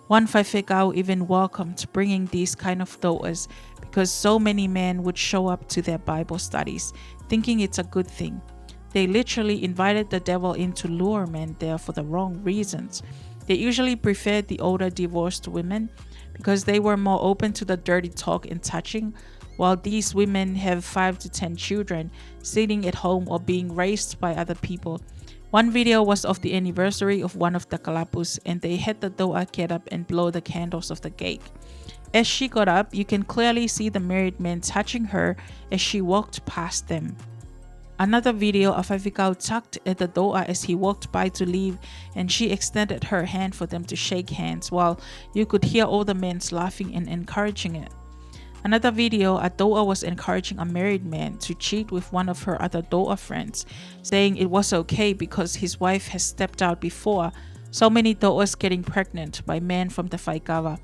One Faifekau even welcomed bringing these kind of daughters because so many men would show up to their Bible studies, thinking it's a good thing. They literally invited the devil in to lure men there for the wrong reasons. They usually preferred the older divorced women because they were more open to the dirty talk and touching, while these women have 5 to 10 children sitting at home or being raised by other people. One video was of the anniversary of one of the kalapus, and they had the doa get up and blow the candles of the cake. As she got up, you can clearly see the married men touching her as she walked past them. Another video of Avikao tugged at the doa as he walked by to leave, and she extended her hand for them to shake hands, while you could hear all the men laughing and encouraging it. Another video, a doa was encouraging a married man to cheat with one of her other doa friends, saying it was okay because his wife has stepped out before. So many doas getting pregnant by men from the Faikava.